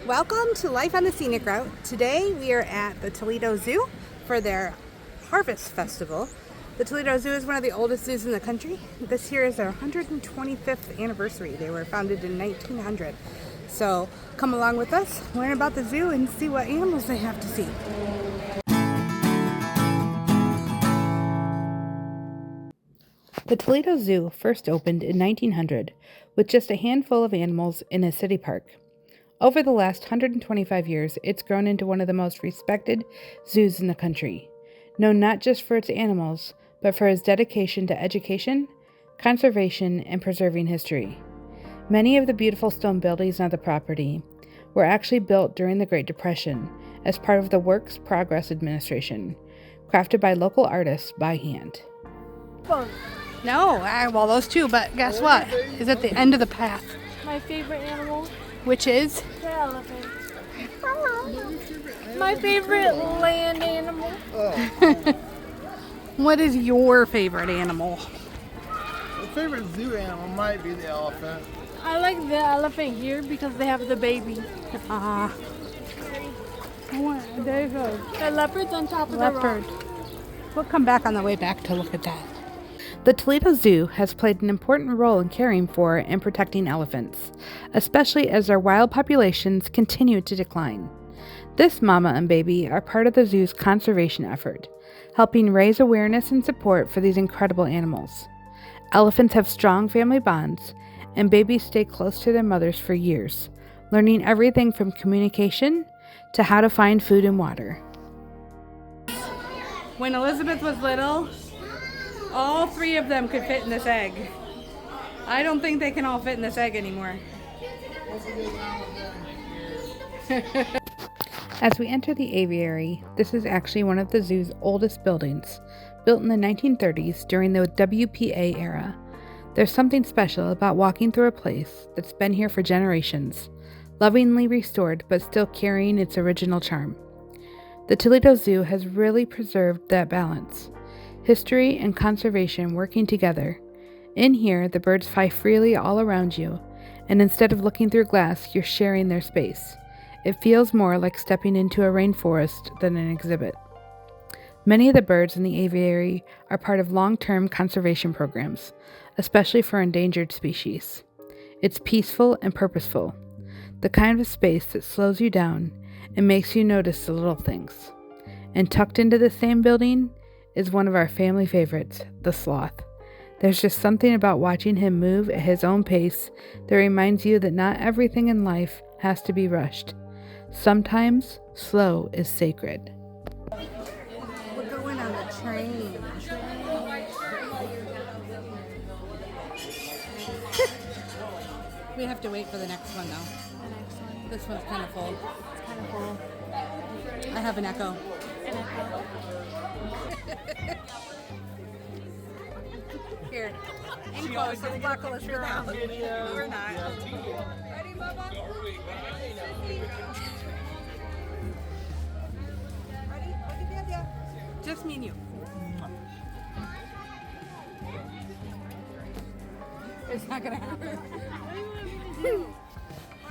Welcome to Life on the Scenic Route. Today we are at the Toledo Zoo for their Harvest Festival. The Toledo Zoo is one of the oldest zoos in the country. This year is their 125th anniversary. They were founded in 1900. So come along with us, learn about the zoo, and see what animals they have to see. The Toledo Zoo first opened in 1900 with just a handful of animals in a city park. Over the last 125 years, it's grown into one of the most respected zoos in the country, known not just for its animals, but for its dedication to education, conservation, and preserving history. Many of the beautiful stone buildings on the property were actually built during the Great Depression as part of the Works Progress Administration, crafted by local artists by hand. No, well, those two, but guess what? Is at the end of the path. My favorite animal? Which is? The elephant. My favorite land animal? What is your favorite animal? My favorite zoo animal might be the elephant. I like the elephant here because they have the baby. There you go. The leopard's on top of Leopard. the rock. We'll come back on the way back to look at that. The Toledo Zoo has played an important role in caring for and protecting elephants, especially as their wild populations continue to decline. This mama and baby are part of the zoo's conservation effort, helping raise awareness and support for these incredible animals. Elephants have strong family bonds, and babies stay close to their mothers for years, learning everything from communication to how to find food and water. When Elizabeth was little, all three of them could fit in this egg. I don't think they can all fit in this egg anymore. As we enter the aviary, this is actually one of the zoo's oldest buildings, built in the 1930s during the WPA era. There's something special about walking through a place that's been here for generations, lovingly restored but still carrying its original charm. The Toledo Zoo has really preserved that balance. History and conservation working together. In here, the birds fly freely all around you, and instead of looking through glass, you're sharing their space. It feels more like stepping into a rainforest than an exhibit. Many of the birds in the aviary are part of long-term conservation programs, especially for endangered species. It's peaceful and purposeful, the kind of space that slows you down and makes you notice the little things. And tucked into the same building is one of our family favorites, the sloth. There's just something about watching him move at his own pace that reminds you that not everything in life has to be rushed. Sometimes slow is sacred. We're going on the train. We have to wait for the next one though. This one's kind of full. It's kind of cool. I have an echo. Here, in close, so buckle us around. We're not. Ready, Bubba? Ready? Just me and you. It's not gonna happen.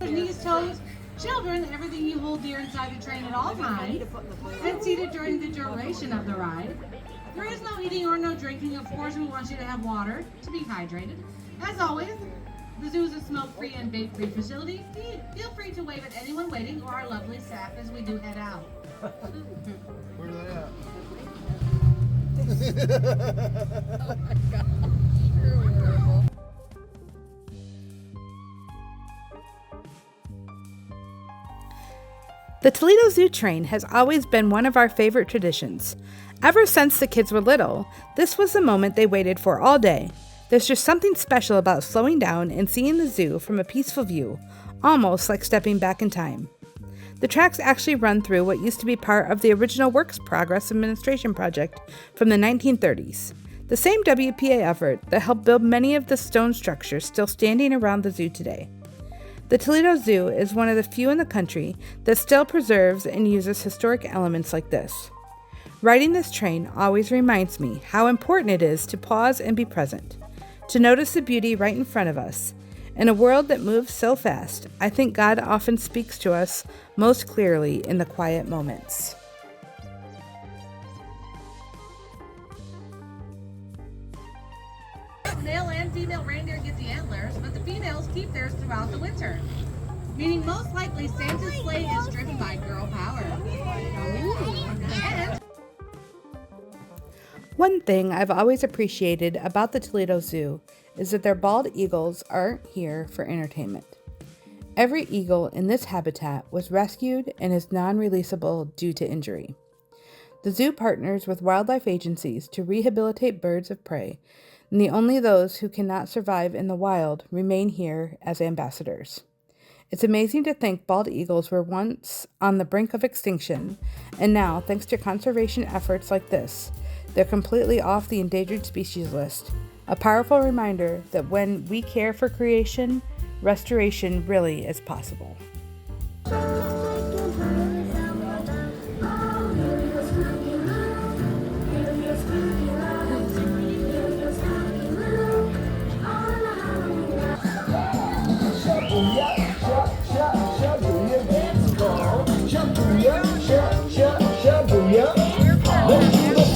Knees, toes, children, everything you hold dear inside the train at all times, and seated during the duration of the ride. There is no eating or no drinking. Of course, we want you to have water to be hydrated. As always, the zoo is a smoke-free and vape-free facility. Feel free to wave at anyone waiting or our lovely staff as we do head out. Where are they at? Oh my God. You're horrible. The Toledo Zoo train has always been one of our favorite traditions. Ever since the kids were little, this was the moment they waited for all day. There's just something special about slowing down and seeing the zoo from a peaceful view, almost like stepping back in time. The tracks actually run through what used to be part of the original Works Progress Administration project from the 1930s, the same WPA effort that helped build many of the stone structures still standing around the zoo today. The Toledo Zoo is one of the few in the country that still preserves and uses historic elements like this. Riding this train always reminds me how important it is to pause and be present, to notice the beauty right in front of us, In a world that moves so fast, I think God often speaks to us most clearly in the quiet moments. Male and female reindeer get the antlers, but the females keep theirs throughout the winter. Meaning most likely Santa's sleigh is driven by girl power. And One thing I've always appreciated about the Toledo Zoo is that their bald eagles aren't here for entertainment. Every eagle in this habitat was rescued and is non-releasable due to injury. The zoo partners with wildlife agencies to rehabilitate birds of prey, and only those who cannot survive in the wild remain here as ambassadors. It's amazing to think bald eagles were once on the brink of extinction, and now, thanks to conservation efforts like this, they're completely off the endangered species list. A powerful reminder that when we care for creation, restoration really is possible.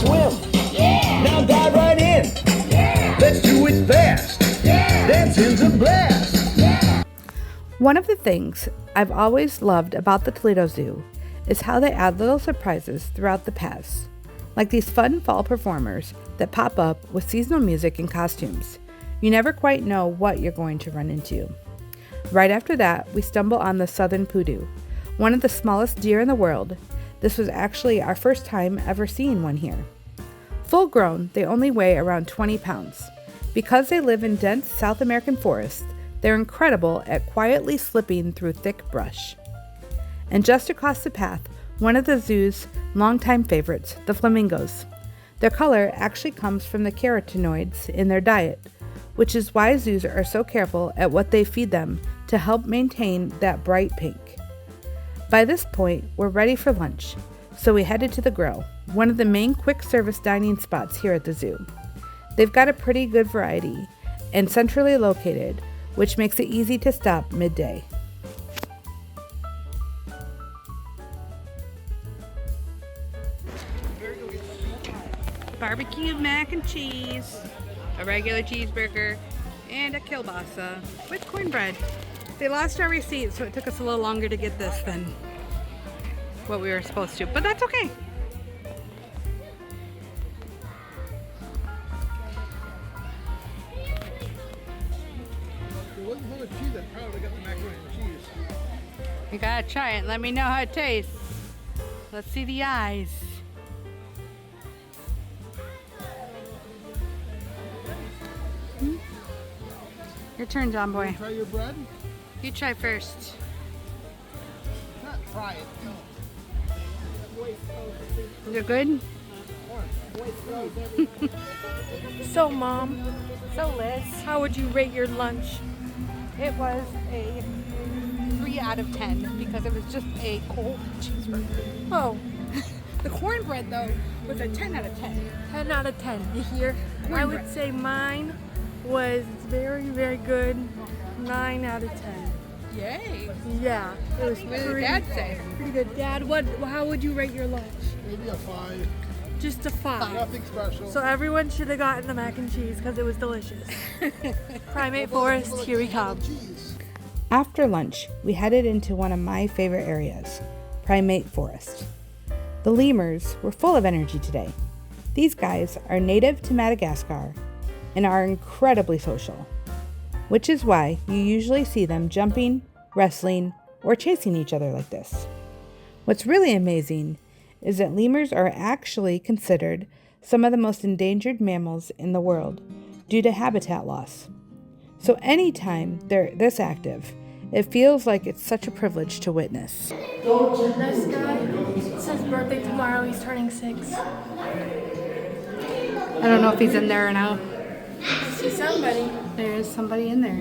Now dive right in. Let's do it fast. Dancing's a blast. One of the things I've always loved about the Toledo Zoo is how they add little surprises throughout the paths, like these fun fall performers that pop up with seasonal music and costumes. You never quite know what you're going to run into. Right after that, we stumble on the southern poodoo, one of the smallest deer in the world. This was actually our first time ever seeing one here. Full grown, they only weigh around 20 pounds. Because they live in dense South American forests, they're incredible at quietly slipping through thick brush. And just across the path, one of the zoo's longtime favorites, the flamingos. Their color actually comes from the carotenoids in their diet, which is why zoos are so careful at what they feed them to help maintain that bright pink. By this point, we're ready for lunch, so we headed to the Grill, one of the main quick service dining spots here at the zoo. They've got a pretty good variety and centrally located, which makes it easy to stop midday. Barbecue mac and cheese, a regular cheeseburger, and a kielbasa with cornbread. They lost our receipt, so it took us a little longer to get this than what we were supposed to, but that's okay. It wasn't full of cheese, I probably got the macaroni and cheese. You gotta try it and let me know how it tastes. Let's see the eyes. Your turn, John Boy. Try your bread? You try first. Not try it, no. Is it good? So, Mom, So Liz, how would you rate your lunch? it was a 3 out of 10 because it was just a cold cheeseburger. Oh, The cornbread though was a 10 out of 10. 10 out of 10. You hear? I would say mine was very, very good. 9 out of 10. Yay! Yeah, it was What did pretty, Dad say? pretty good. Dad, how would you rate your lunch? Maybe a 5. Just a 5. Nothing special. So everyone should have gotten the mac and cheese because it was delicious. Primate Forest, here we come. Cheese. After lunch, we headed into one of my favorite areas, Primate Forest. The lemurs were full of energy today. These guys are native to Madagascar and are incredibly social, which is why you usually see them jumping, wrestling, or chasing each other like this. What's really amazing is that lemurs are actually considered some of the most endangered mammals in the world due to habitat loss. So anytime they're this active, it feels like it's such a privilege to witness. This guy, it's his birthday tomorrow. He's turning 6. I don't know if he's in there or not. I see somebody. There is somebody in there.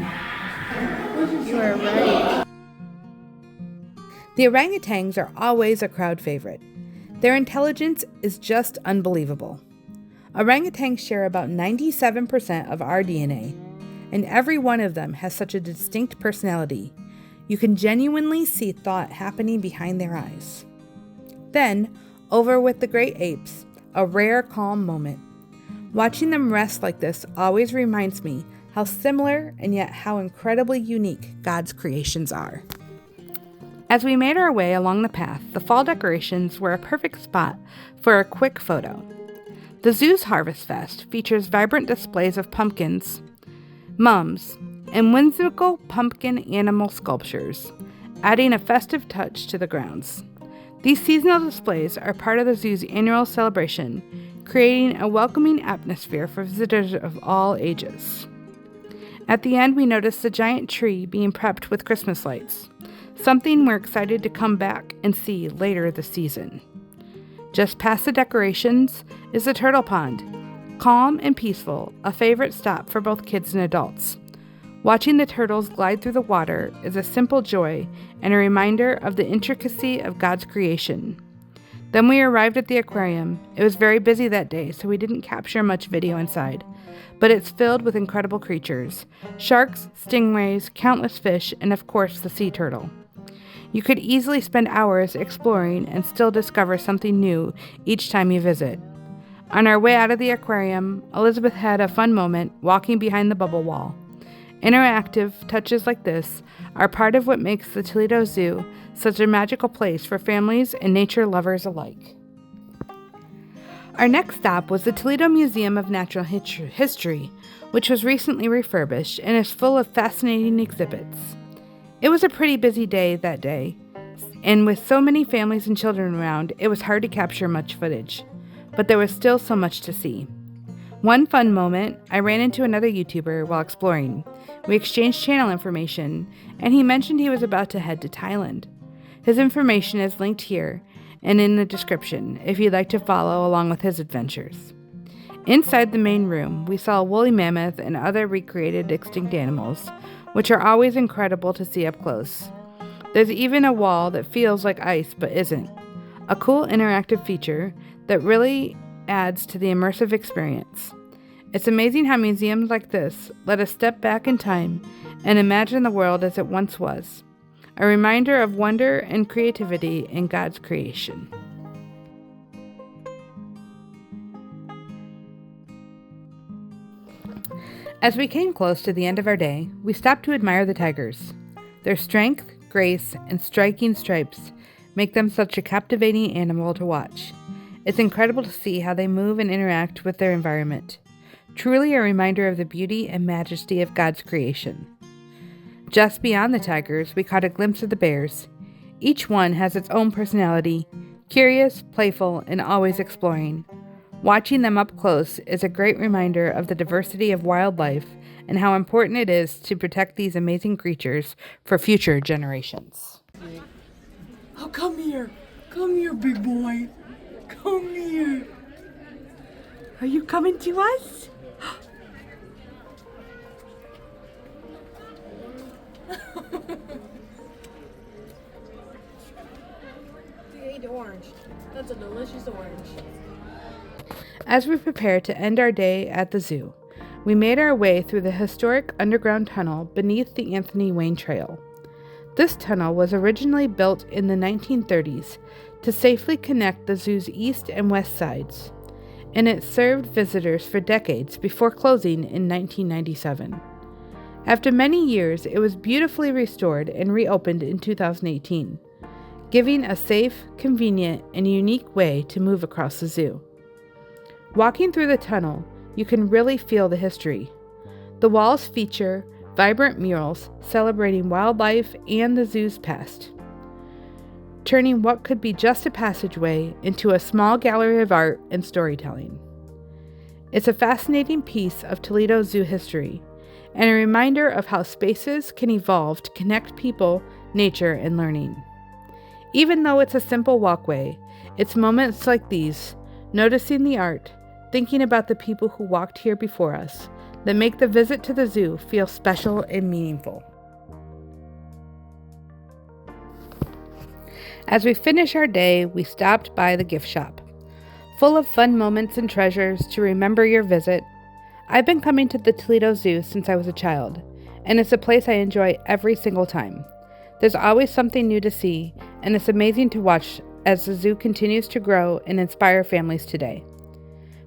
You are right. The orangutans are always a crowd favorite. Their intelligence is just unbelievable. Orangutans share about 97% of our DNA, and every one of them has such a distinct personality. You can genuinely see thought happening behind their eyes. Then, over with the great apes, a rare calm moment. Watching them rest like this always reminds me how similar and yet how incredibly unique God's creations are. As we made our way along the path, the fall decorations were a perfect spot for a quick photo. The zoo's Harvest Fest features vibrant displays of pumpkins, mums, and whimsical pumpkin animal sculptures, adding a festive touch to the grounds. These seasonal displays are part of the zoo's annual celebration, creating a welcoming atmosphere for visitors of all ages. At the end, we noticed the giant tree being prepped with Christmas lights, something we're excited to come back and see later this season. Just past the decorations is the turtle pond, calm and peaceful, a favorite stop for both kids and adults. Watching the turtles glide through the water is a simple joy and a reminder of the intricacy of God's creation. Then we arrived at the aquarium. It was very busy that day, so we didn't capture much video inside, but it's filled with incredible creatures: sharks, stingrays, countless fish, and of course the sea turtle. You could easily spend hours exploring and still discover something new each time you visit. On our way out of the aquarium, Elizabeth had a fun moment walking behind the bubble wall. Interactive touches like this are part of what makes the Toledo Zoo such a magical place for families and nature lovers alike. Our next stop was the Toledo Museum of Natural History, which was recently refurbished and is full of fascinating exhibits. It was a pretty busy day that day, and with so many families and children around, it was hard to capture much footage, but there was still so much to see. One fun moment, I ran into another YouTuber while exploring. We exchanged channel information, and he mentioned he was about to head to Thailand. His information is linked here and in the description if you'd like to follow along with his adventures. Inside the main room, we saw a woolly mammoth and other recreated extinct animals, which are always incredible to see up close. There's even a wall that feels like ice but isn't. A cool interactive feature that really adds to the immersive experience. It's amazing how museums like this let us step back in time and imagine the world as it once was. A reminder of wonder and creativity in God's creation. As we came close to the end of our day, we stopped to admire the tigers. Their strength, grace, and striking stripes make them such a captivating animal to watch. It's incredible to see how they move and interact with their environment. Truly a reminder of the beauty and majesty of God's creation. Just beyond the tigers, we caught a glimpse of the bears. Each one has its own personality, curious, playful, and always exploring. Watching them up close is a great reminder of the diversity of wildlife and how important it is to protect these amazing creatures for future generations. Oh, come here, big boy. Come here. Are you coming to us? They ate orange. That's a delicious orange. As we prepare to end our day at the zoo, we made our way through the historic underground tunnel beneath the Anthony Wayne Trail. This tunnel was originally built in the 1930s to safely connect the zoo's east and west sides, and it served visitors for decades before closing in 1997. After many years, it was beautifully restored and reopened in 2018, giving a safe, convenient, and unique way to move across the zoo. Walking through the tunnel, you can really feel the history. The walls feature vibrant murals celebrating wildlife and the zoo's past, turning what could be just a passageway into a small gallery of art and storytelling. It's a fascinating piece of Toledo Zoo history, and a reminder of how spaces can evolve to connect people, nature, and learning. Even though it's a simple walkway, it's moments like these, noticing the art, thinking about the people who walked here before us, that make the visit to the zoo feel special and meaningful. As we finish our day, we stopped by the gift shop. Full of fun moments and treasures to remember your visit, I've been coming to the Toledo Zoo since I was a child, and it's a place I enjoy every single time. There's always something new to see, and it's amazing to watch as the zoo continues to grow and inspire families today.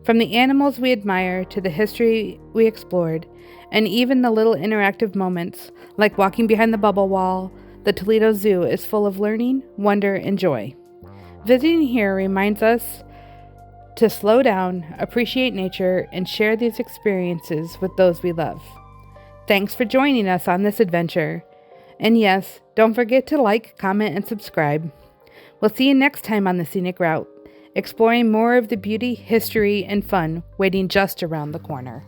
From the animals we admire to the history we explored, and even the little interactive moments like walking behind the bubble wall, the Toledo Zoo is full of learning, wonder, and joy. Visiting here reminds us to slow down, appreciate nature, and share these experiences with those we love. Thanks for joining us on this adventure. And yes, don't forget to like, comment, and subscribe. We'll see you next time on the Scenic Route, exploring more of the beauty, history, and fun waiting just around the corner.